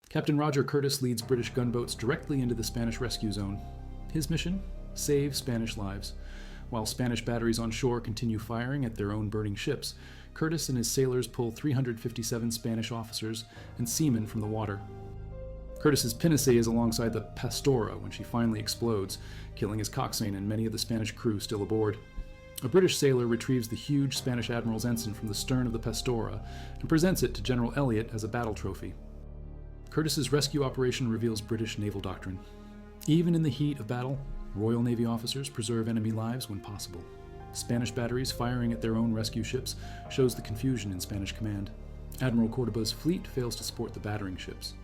Captain Roger Curtis leads British gunboats directly into the Spanish rescue zone. His mission? Save Spanish lives. While Spanish batteries on shore continue firing at their own burning ships, Curtis and his sailors pull 357 Spanish officers and seamen from the water. Curtis's pinnace is alongside the Pastora when she finally explodes, killing his coxswain and many of the Spanish crew still aboard. A British sailor retrieves the huge Spanish admiral's ensign from the stern of the Pastora and presents it to General Elliot as a battle trophy. Curtis's rescue operation reveals British naval doctrine. Even in the heat of battle, Royal Navy officers preserve enemy lives when possible. Spanish batteries firing at their own rescue ships shows the confusion in Spanish command. Admiral Cordoba's fleet fails to support the battering ships.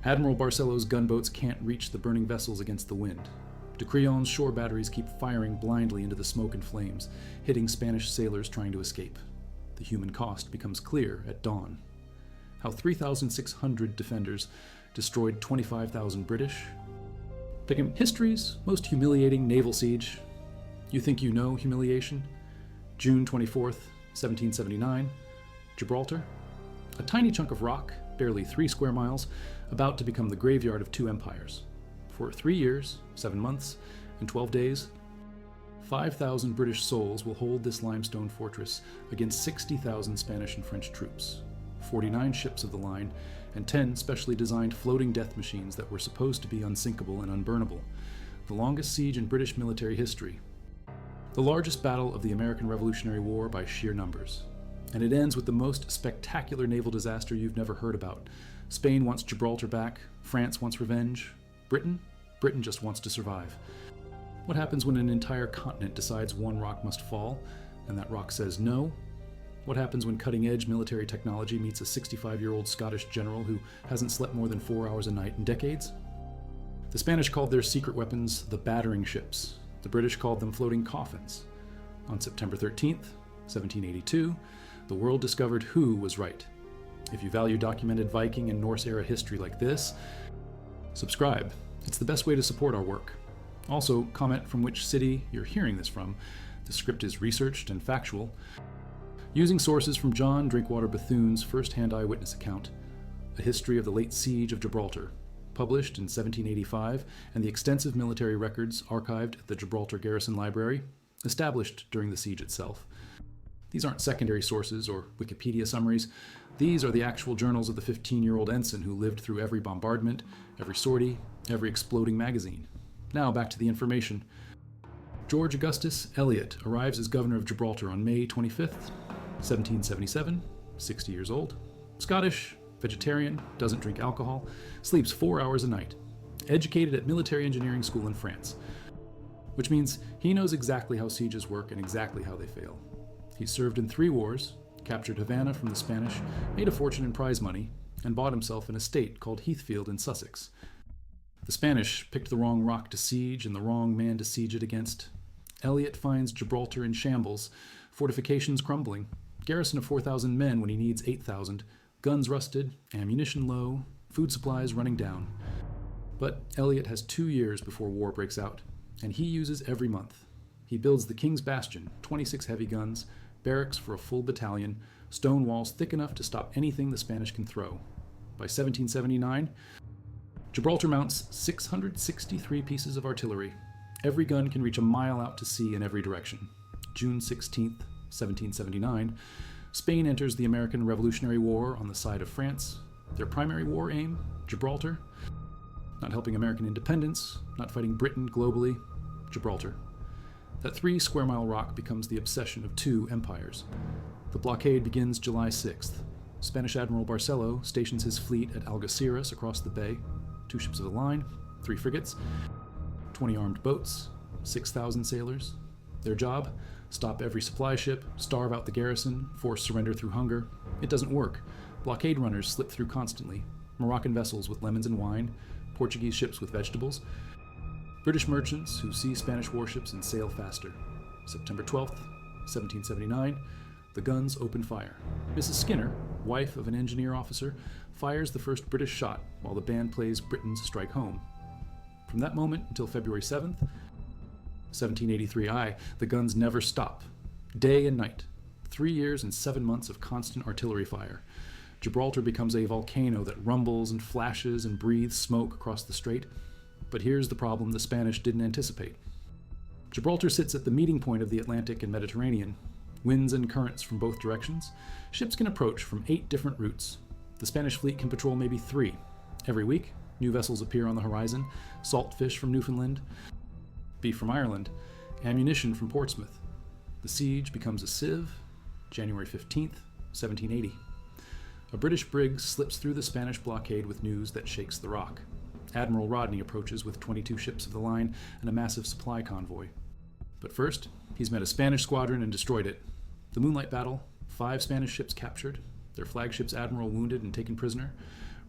Admiral Barcelo's gunboats can't reach the burning vessels against the wind. De Crillon's shore batteries keep firing blindly into the smoke and flames, hitting Spanish sailors trying to escape. The human cost becomes clear at dawn. How 3,600 defenders destroyed 25,000 British. Picking history's most humiliating naval siege. You think you know humiliation? June 24th, 1779, Gibraltar. A tiny chunk of rock, barely 3 square miles, about to become the graveyard of 2 empires. For 3 years, 7 months, and 12 days, 5,000 British souls will hold this limestone fortress against 60,000 Spanish and French troops, 49 ships of the line, and 10 specially designed floating death machines that were supposed to be unsinkable and unburnable, the longest siege in British military history. The largest battle of the American Revolutionary War by sheer numbers. And it ends with the most spectacular naval disaster you've never heard about. Spain wants Gibraltar back, France wants revenge. Britain just wants to survive. What happens when an entire continent decides one rock must fall, and that rock says no? What happens when cutting-edge military technology meets a 65-year-old Scottish general who hasn't slept more than 4 hours a night in decades? The Spanish called their secret weapons the battering ships. The British called them floating coffins. On September 13th, 1782, the world discovered who was right. If you value documented Viking and Norse-era history like this, subscribe. It's the best way to support our work. Also, comment from which city you're hearing this from. The script is researched and factual, using sources from John Drinkwater Bethune's first-hand eyewitness account, A History of the Late Siege of Gibraltar, published in 1785, and the extensive military records archived at the Gibraltar Garrison Library, established during the siege itself. These aren't secondary sources or Wikipedia summaries. These are the actual journals of the 15-year-old ensign who lived through every bombardment, every sortie, every exploding magazine. Now back to the information. George Augustus Elliot arrives as governor of Gibraltar on May 25th, 1777, 60 years old. Scottish, vegetarian, doesn't drink alcohol, sleeps 4 hours a night. Educated at military engineering school in France, which means he knows exactly how sieges work and exactly how they fail. He served in 3 wars, captured Havana from the Spanish, made a fortune in prize money, and bought himself an estate called Heathfield in Sussex. The Spanish picked the wrong rock to siege and the wrong man to siege it against. Elliot finds Gibraltar in shambles, fortifications crumbling, garrison of 4,000 men when he needs 8,000, guns rusted, ammunition low, food supplies running down. But Elliot has 2 years before war breaks out, and he uses every month. He builds the King's Bastion, 26 heavy guns, barracks for a full battalion, stone walls thick enough to stop anything the Spanish can throw. By 1779, Gibraltar mounts 663 pieces of artillery. Every gun can reach a mile out to sea in every direction. June 16th, 1779, Spain enters the American Revolutionary War on the side of France. Their primary war aim, Gibraltar. Not helping American independence, not fighting Britain globally, Gibraltar. That 3 square mile rock becomes the obsession of 2 empires. The blockade begins July 6th. Spanish Admiral Barcelo stations his fleet at Algeciras across the bay, 2 ships of the line, 3 frigates, 20 armed boats, 6,000 sailors. Their job? Stop every supply ship, starve out the garrison, force surrender through hunger. It doesn't work. Blockade runners slip through constantly. Moroccan vessels with lemons and wine, Portuguese ships with vegetables, British merchants who see Spanish warships and sail faster. September 12th, 1779, the guns open fire. Mrs. Skinner, wife of an engineer officer, fires the first British shot while the band plays Britain's Strike Home. From that moment until February 7th, 1783, the guns never stop. Day and night. 3 years and 7 months of constant artillery fire. Gibraltar becomes a volcano that rumbles and flashes and breathes smoke across the strait. But here's the problem the Spanish didn't anticipate. Gibraltar sits at the meeting point of the Atlantic and Mediterranean. Winds and currents from both directions. Ships can approach from 8 different routes. The Spanish fleet can patrol maybe 3. Every week, new vessels appear on the horizon: salt fish from Newfoundland, beef from Ireland, ammunition from Portsmouth. The siege becomes a sieve, January 15th, 1780. A British brig slips through the Spanish blockade with news that shakes the rock. Admiral Rodney approaches with 22 ships of the line and a massive supply convoy. But first, he's met a Spanish squadron and destroyed it. The Moonlight Battle, 5 Spanish ships captured, their flagship's admiral wounded and taken prisoner.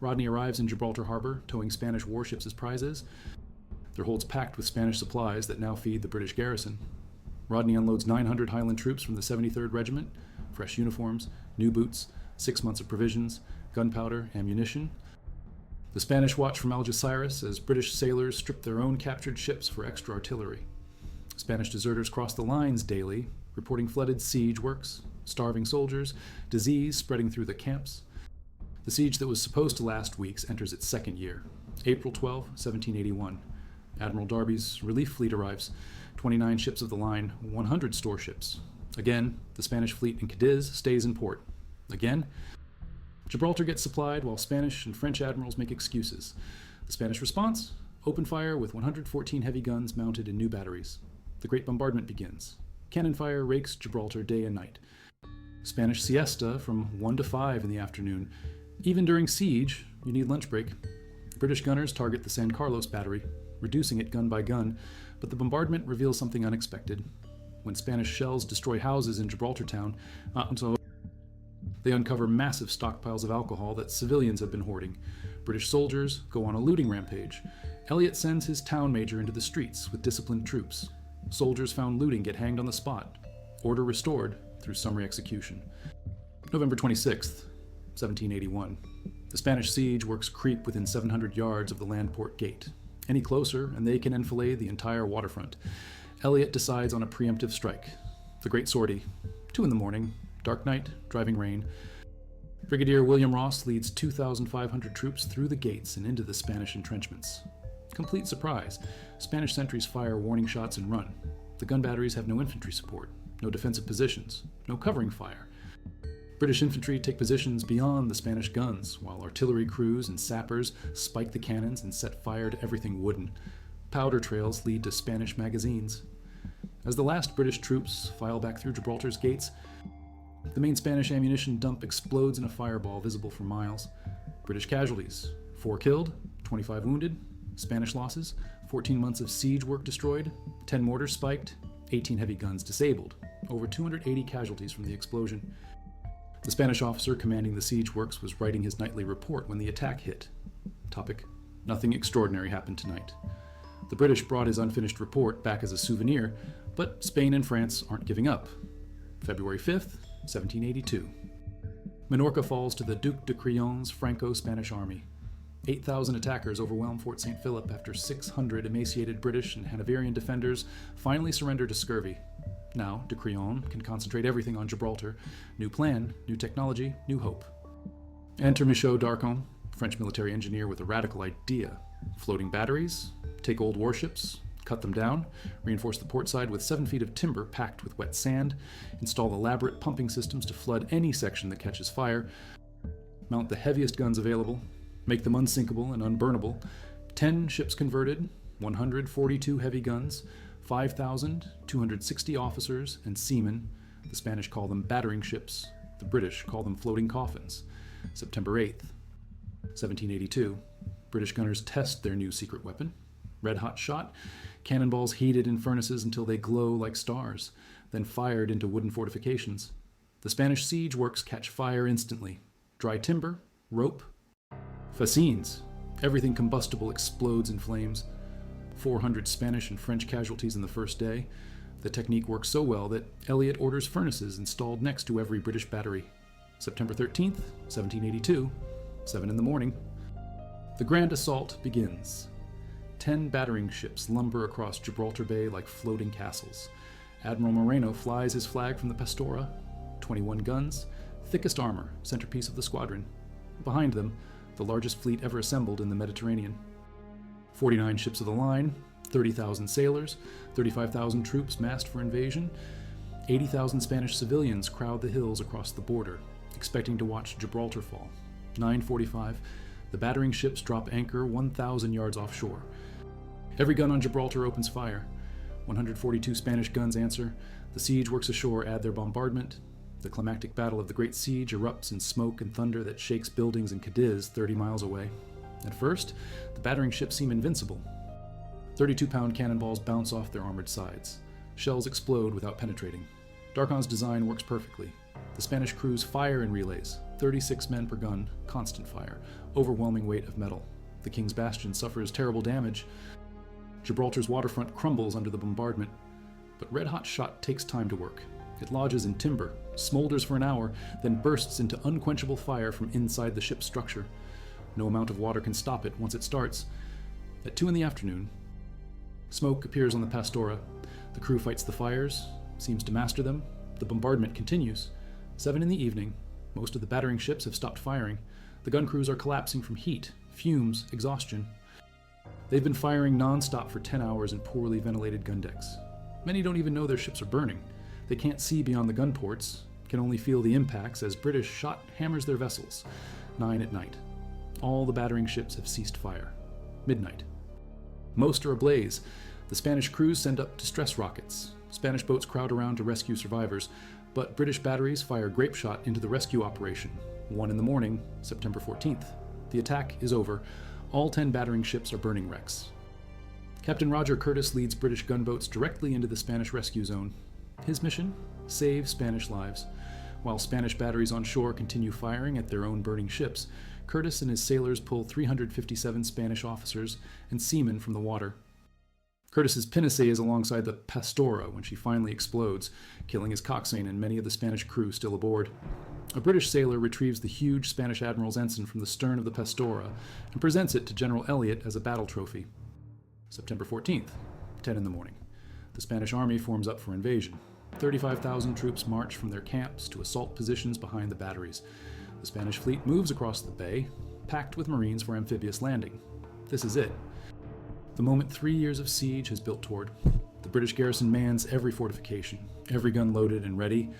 Rodney arrives in Gibraltar Harbor, towing Spanish warships as prizes, their holds packed with Spanish supplies that now feed the British garrison. Rodney unloads 900 Highland troops from the 73rd Regiment, fresh uniforms, new boots, 6 months of provisions, gunpowder, ammunition. The Spanish watch from Algeciras as British sailors strip their own captured ships for extra artillery. Spanish deserters cross the lines daily, reporting flooded siege works, starving soldiers, disease spreading through the camps. The siege that was supposed to last weeks enters its second year. April 12, 1781. Admiral Darby's relief fleet arrives, 29 ships of the line, 100 storeships. Again, the Spanish fleet in Cadiz stays in port. Again, Gibraltar gets supplied while Spanish and French admirals make excuses. The Spanish response? Open fire with 114 heavy guns mounted in new batteries. The Great Bombardment begins. Cannon fire rakes Gibraltar day and night. Spanish siesta from 1 to 5 in the afternoon. Even during siege, you need lunch break. British gunners target the San Carlos battery, reducing it gun by gun, but the bombardment reveals something unexpected. When Spanish shells destroy houses in Gibraltar town, they uncover massive stockpiles of alcohol that civilians have been hoarding. British soldiers go on a looting rampage. Elliot sends his town major into the streets with disciplined troops. Soldiers found looting get hanged on the spot. Order restored through summary execution. November 26th, 1781. The Spanish siege works creep within 700 yards of the land port gate. Any closer, and they can enfilade the entire waterfront. Elliot decides on a preemptive strike. The Great Sortie. 2 a.m, dark night, driving rain. Brigadier William Ross leads 2,500 troops through the gates and into the Spanish entrenchments. Complete surprise. Spanish sentries fire warning shots and run. The gun batteries have no infantry support, no defensive positions, no covering fire. British infantry take positions beyond the Spanish guns, while artillery crews and sappers spike the cannons and set fire to everything wooden. Powder trails lead to Spanish magazines. As the last British troops file back through Gibraltar's gates, the main Spanish ammunition dump explodes in a fireball visible for miles. British casualties: 4 killed, 25 wounded. Spanish losses: 14 months of siege work destroyed, 10 mortars spiked, 18 heavy guns disabled. Over 280 casualties from the explosion. The Spanish officer commanding the siege works was writing his nightly report when the attack hit. Topic: Nothing extraordinary happened tonight. The British brought his unfinished report back as a souvenir, but Spain and France aren't giving up. February 5th, 1782. Minorca falls to the Duc de Crillon's Franco-Spanish army. 8,000 attackers overwhelm Fort St. Philip after 600 emaciated British and Hanoverian defenders finally surrender to scurvy. Now, de Crillon can concentrate everything on Gibraltar. New plan, new technology, new hope. Enter Michaud d'Arcon, French military engineer with a radical idea. Floating batteries, take old warships, cut them down, reinforce the port side with 7 feet of timber packed with wet sand, install elaborate pumping systems to flood any section that catches fire, mount the heaviest guns available, make them unsinkable and unburnable. 10 ships converted, 142 heavy guns, 5,260 officers and seamen. The Spanish call them battering ships. The British call them floating coffins. September 8th, 1782. British gunners test their new secret weapon. Red-hot shot, cannonballs heated in furnaces until they glow like stars, then fired into wooden fortifications. The Spanish siege works catch fire instantly. Dry timber, rope, fascines. Everything combustible explodes in flames. 400 Spanish and French casualties in the first day. The technique works so well that Elliot orders furnaces installed next to every British battery. September 13th, 1782, 7 a.m. The grand assault begins. 10 battering ships lumber across Gibraltar Bay like floating castles. Admiral Moreno flies his flag from the Pastora. 21 guns, thickest armor, centerpiece of the squadron. Behind them, the largest fleet ever assembled in the Mediterranean. 49 ships of the line, 30,000 sailors, 35,000 troops massed for invasion, 80,000 Spanish civilians crowd the hills across the border, expecting to watch Gibraltar fall. 9:45, the battering ships drop anchor 1,000 yards offshore. Every gun on Gibraltar opens fire. 142 Spanish guns answer. The siege works ashore add their bombardment. The climactic battle of the Great Siege erupts in smoke and thunder that shakes buildings in Cadiz 30 miles away. At first, the battering ships seem invincible. 32-pound cannonballs bounce off their armored sides. Shells explode without penetrating. Darkon's design works perfectly. The Spanish crews fire in relays, 36 men per gun, constant fire, overwhelming weight of metal. The King's Bastion suffers terrible damage. Gibraltar's waterfront crumbles under the bombardment, but red-hot shot takes time to work. It lodges in timber, smolders for an hour, then bursts into unquenchable fire from inside the ship's structure. No amount of water can stop it once it starts. At 2 p.m, smoke appears on the Pastora. The crew fights the fires, seems to master them. The bombardment continues. 7 p.m, most of the battering ships have stopped firing. The gun crews are collapsing from heat, fumes, exhaustion. They've been firing non-stop for 10 hours in poorly ventilated gun decks. Many don't even know their ships are burning. They can't see beyond the gun ports, can only feel the impacts as British shot hammers their vessels. 9 p.m. All the battering ships have ceased fire. Midnight. Most are ablaze. The Spanish crews send up distress rockets. Spanish boats crowd around to rescue survivors, but British batteries fire grape shot into the rescue operation. 1 a.m, September 14th. The attack is over. All 10 battering ships are burning wrecks. Captain Roger Curtis leads British gunboats directly into the Spanish rescue zone. His mission? Save Spanish lives. While Spanish batteries on shore continue firing at their own burning ships, Curtis and his sailors pull 357 Spanish officers and seamen from the water. Curtis's pinnace is alongside the Pastora when she finally explodes, killing his coxswain and many of the Spanish crew still aboard. A British sailor retrieves the huge Spanish admiral's ensign from the stern of the Pastora and presents it to General Elliot as a battle trophy. September 14th, 10 a.m. The Spanish army forms up for invasion. 35,000 troops march from their camps to assault positions behind the batteries. The Spanish fleet moves across the bay, packed with Marines for amphibious landing. This is it. The moment 3 years of siege has built toward. The British garrison mans every fortification, every gun loaded and ready.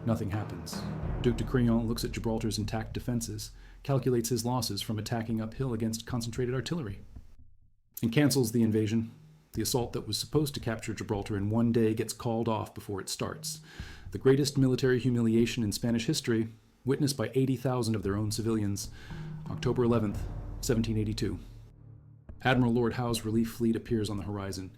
Nothing happens. Duc de Crillon looks at Gibraltar's intact defenses, calculates his losses from attacking uphill against concentrated artillery, and cancels the invasion. The assault that was supposed to capture Gibraltar in 1 day gets called off before it starts. The greatest military humiliation in Spanish history, witnessed by 80,000 of their own civilians. October 11th, 1782. Admiral Lord Howe's relief fleet appears on the horizon.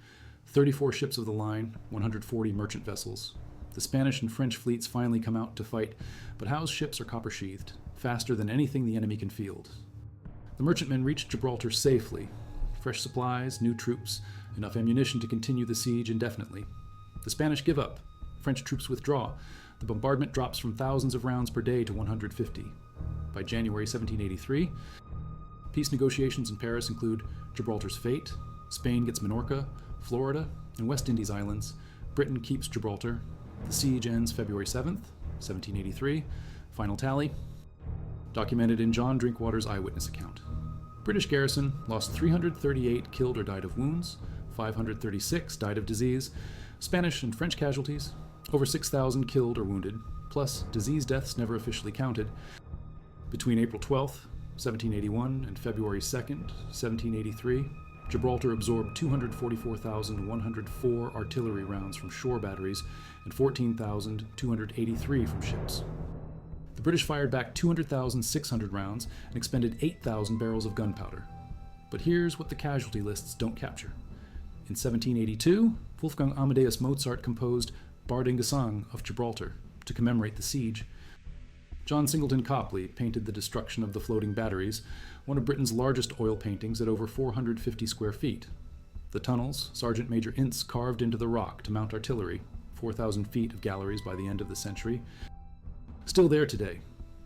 34 ships of the line, 140 merchant vessels. The Spanish and French fleets finally come out to fight, but Howe's ships are copper-sheathed, faster than anything the enemy can field. The merchantmen reach Gibraltar safely. Fresh supplies, new troops, enough ammunition to continue the siege indefinitely. The Spanish give up. French troops withdraw. The bombardment drops from thousands of rounds per day to 150. By January 1783, peace negotiations in Paris include Gibraltar's fate. Spain gets Minorca, Florida, and West Indies islands. Britain keeps Gibraltar. The siege ends February 7th, 1783. Final tally, documented in John Drinkwater's eyewitness account. British garrison lost 338 killed or died of wounds, 536 died of disease, Spanish and French casualties, over 6,000 killed or wounded, plus disease deaths never officially counted. Between April 12th, 1781 and February 2nd, 1783, Gibraltar absorbed 244,104 artillery rounds from shore batteries and 14,283 from ships. The British fired back 200,600 rounds and expended 8,000 barrels of gunpowder. But here's what the casualty lists don't capture. In 1782, Wolfgang Amadeus Mozart composed Barding Gesang of Gibraltar to commemorate the siege. John Singleton Copley painted the destruction of the floating batteries, one of Britain's largest oil paintings at over 450 square feet. The tunnels, Sergeant Major Ince carved into the rock to mount artillery, 4,000 feet of galleries by the end of the century. Still there today,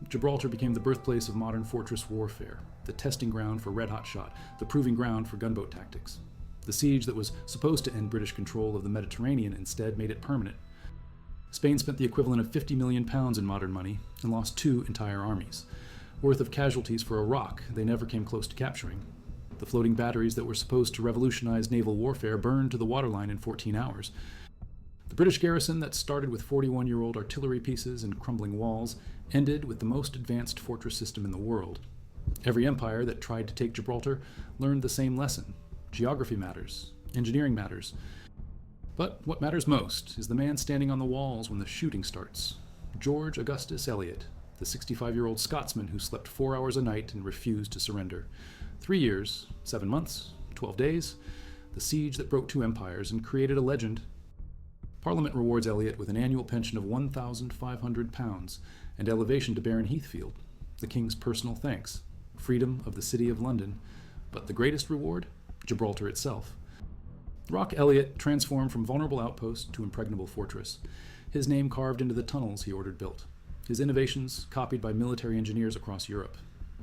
Gibraltar became the birthplace of modern fortress warfare, the testing ground for red-hot shot, the proving ground for gunboat tactics. The siege that was supposed to end British control of the Mediterranean instead made it permanent. Spain spent the equivalent of £50 million in modern money and lost 2 entire armies. worth of casualties for a rock they never came close to capturing. The floating batteries that were supposed to revolutionize naval warfare burned to the waterline in 14 hours. The British garrison that started with 41-year-old artillery pieces and crumbling walls ended with the most advanced fortress system in the world. Every empire that tried to take Gibraltar learned the same lesson. Geography matters. Engineering matters. But what matters most is the man standing on the walls when the shooting starts. George Augustus Elliot, the 65-year-old Scotsman who slept 4 hours a night and refused to surrender. 3 years, 7 months, 12 days, the siege that broke two empires and created a legend. Parliament rewards Elliot with an annual pension of £1,500 and elevation to Baron Heathfield, the King's personal thanks, freedom of the City of London, but the greatest reward? Gibraltar itself. The Rock Elliot transformed from vulnerable outpost to impregnable fortress, his name carved into the tunnels he ordered built, his innovations copied by military engineers across Europe.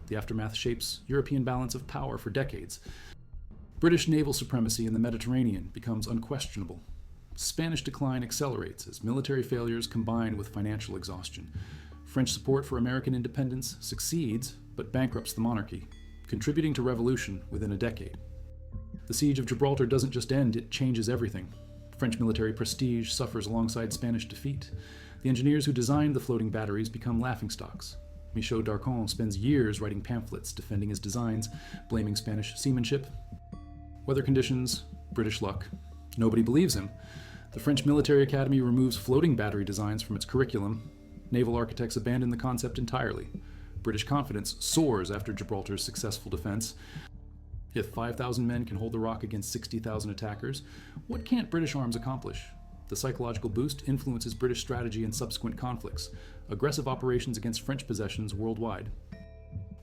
The aftermath shapes European balance of power for decades. British naval supremacy in the Mediterranean becomes unquestionable. Spanish decline accelerates as military failures combine with financial exhaustion. French support for American independence succeeds, but bankrupts the monarchy, contributing to revolution within a decade. The siege of Gibraltar doesn't just end, it changes everything. French military prestige suffers alongside Spanish defeat. The engineers who designed the floating batteries become laughingstocks. Michaud d'Arcon spends years writing pamphlets defending his designs, blaming Spanish seamanship. Weather conditions, British luck. Nobody believes him. The French Military Academy removes floating battery designs from its curriculum. Naval architects abandon the concept entirely. British confidence soars after Gibraltar's successful defense. If 5,000 men can hold the Rock against 60,000 attackers, what can't British arms accomplish? The psychological boost influences British strategy in subsequent conflicts, aggressive operations against French possessions worldwide.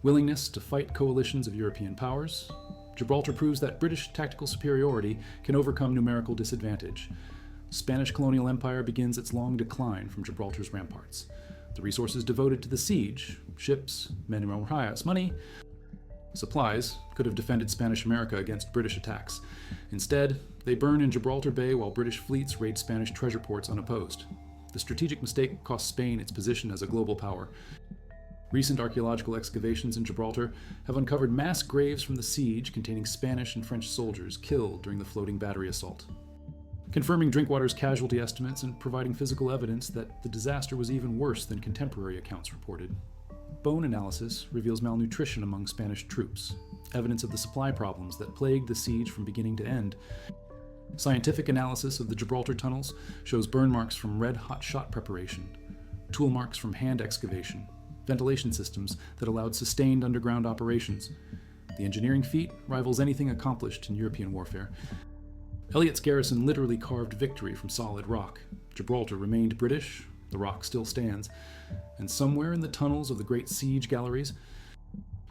Willingness to fight coalitions of European powers. Gibraltar proves that British tactical superiority can overcome numerical disadvantage. Spanish colonial empire begins its long decline from Gibraltar's ramparts. The resources devoted to the siege, ships, men money, supplies, could have defended Spanish America against British attacks. Instead, they burn in Gibraltar Bay while British fleets raid Spanish treasure ports unopposed. The strategic mistake cost Spain its position as a global power. Recent archaeological excavations in Gibraltar have uncovered mass graves from the siege containing Spanish and French soldiers killed during the floating battery assault, confirming Drinkwater's casualty estimates and providing physical evidence that the disaster was even worse than contemporary accounts reported. Bone analysis reveals malnutrition among Spanish troops, evidence of the supply problems that plagued the siege from beginning to end. Scientific analysis of the Gibraltar tunnels shows burn marks from red-hot shot preparation, tool marks from hand excavation, ventilation systems that allowed sustained underground operations. The engineering feat rivals anything accomplished in European warfare. Elliot's garrison literally carved victory from solid rock. Gibraltar remained British, the Rock still stands, and somewhere in the tunnels of the great siege galleries,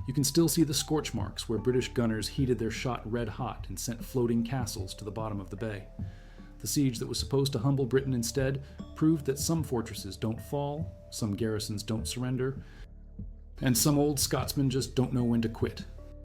you can still see the scorch marks where British gunners heated their shot red hot and sent floating castles to the bottom of the bay. The siege that was supposed to humble Britain instead proved that some fortresses don't fall, some garrisons don't surrender, and some old Scotsmen just don't know when to quit.